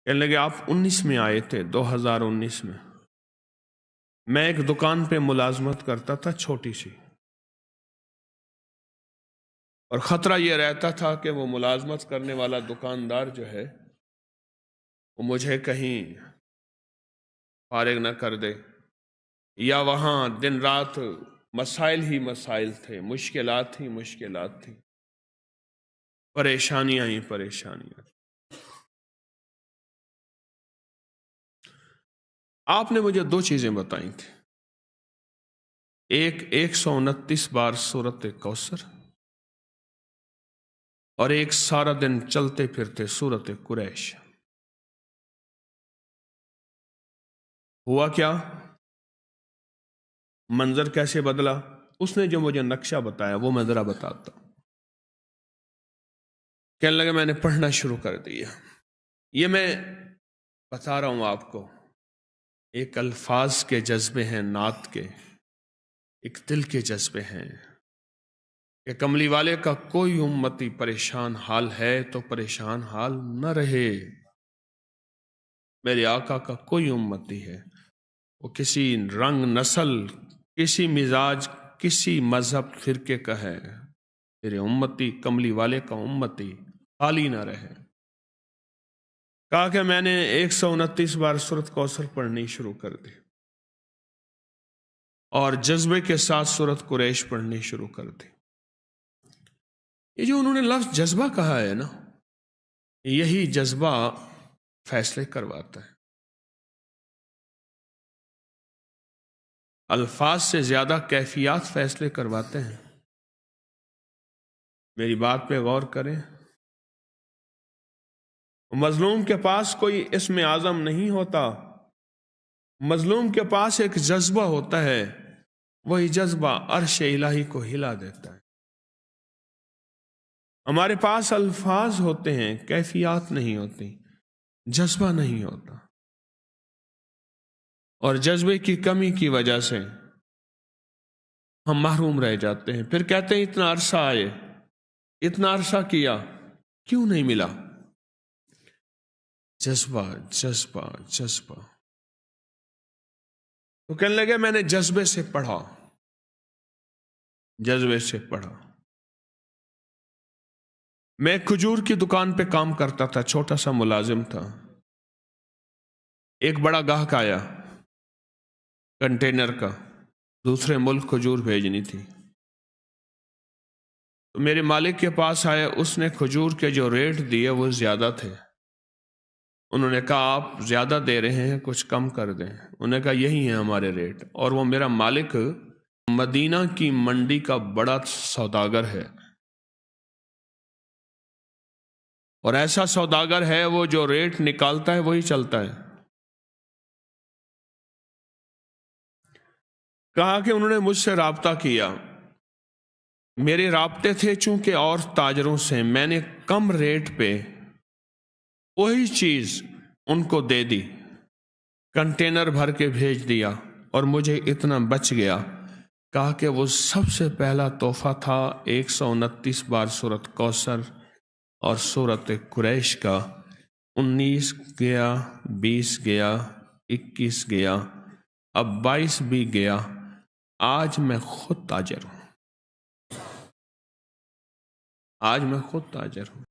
کہنے لگے آپ 19 میں آئے تھے، 2019 میں ایک دکان پہ ملازمت کرتا تھا چھوٹی سی، اور خطرہ یہ رہتا تھا کہ وہ ملازمت کرنے والا دکاندار جو ہے وہ مجھے کہیں فارغ نہ کر دے، یا وہاں دن رات مسائل ہی مسائل تھے، مشکلات ہی مشکلات تھیں، پریشانیاں ہی پریشانیاں۔ آپ نے مجھے دو چیزیں بتائی تھیں، ایک 129 بار سورت کوثر، اور ایک سارا دن چلتے پھرتے سورت قریش۔ ہوا کیا؟ منظر کیسے بدلا؟ اس نے جو مجھے نقشہ بتایا وہ میں ذرا بتاتا ہوں۔ کہنے لگا میں نے پڑھنا شروع کر دیا۔ یہ میں بتا رہا ہوں آپ کو، ایک الفاظ کے جذبے ہیں، نعت کے، ایک دل کے جذبے ہیں کہ کملی والے کا کوئی امتی پریشان حال ہے تو پریشان حال نہ رہے۔ میرے آقا کا کوئی امتی ہے، وہ کسی رنگ، نسل، کسی مزاج، کسی مذہب، فرقے کا ہے، میرے امتی، کملی والے کا امتی خالی نہ رہے۔ کہا کہ میں نے 129 بار سورت کوثر پڑھنی شروع کر دی، اور جذبے کے ساتھ سورت قریش پڑھنی شروع کر دی۔ یہ جو انہوں نے لفظ جذبہ کہا ہے نا، یہی جذبہ فیصلے کرواتا ہے۔ الفاظ سے زیادہ کیفیات فیصلے کرواتے ہیں۔ میری بات پہ غور کریں، مظلوم کے پاس کوئی اسم اعظم نہیں ہوتا، مظلوم کے پاس ایک جذبہ ہوتا ہے، وہی جذبہ عرش الہی کو ہلا دیتا ہے۔ ہمارے پاس الفاظ ہوتے ہیں، کیفیات نہیں ہوتی، جذبہ نہیں ہوتا، اور جذبے کی کمی کی وجہ سے ہم محروم رہ جاتے ہیں۔ پھر کہتے ہیں اتنا عرصہ آئے، اتنا عرصہ کیا، کیوں نہیں ملا؟ جذبہ جذبہ جذبہ۔ تو کہنے لگے میں نے جذبے سے پڑھا، جذبے سے پڑھا۔ میں کھجور کی دکان پہ کام کرتا تھا، چھوٹا سا ملازم تھا۔ ایک بڑا گاہک آیا کنٹینر کا، دوسرے ملک کھجور بھیجنی تھی، تو میرے مالک کے پاس آیا، اس نے کھجور کے جو ریٹ دیے وہ زیادہ تھے۔ انہوں نے کہا آپ زیادہ دے رہے ہیں، کچھ کم کر دیں۔ انہوں نے کہا یہی ہیں ہمارے ریٹ، اور وہ میرا مالک مدینہ کی منڈی کا بڑا سوداگر ہے، اور ایسا سوداگر ہے وہ جو ریٹ نکالتا ہے وہی چلتا ہے۔ کہا کہ انہوں نے مجھ سے رابطہ کیا، میرے رابطے تھے چونکہ اور تاجروں سے، میں نے کم ریٹ پہ وہی چیز ان کو دے دی، کنٹینر بھر کے بھیج دیا، اور مجھے اتنا بچ گیا۔ کہا کہ وہ سب سے پہلا تحفہ تھا 129 بار سورت کوثر اور سورت قریش کا۔ 19 گیا، 20 گیا، 21 گیا، اب 22 بھی گیا۔ آج میں خود تاجر ہوں، آج میں خود تاجر ہوں۔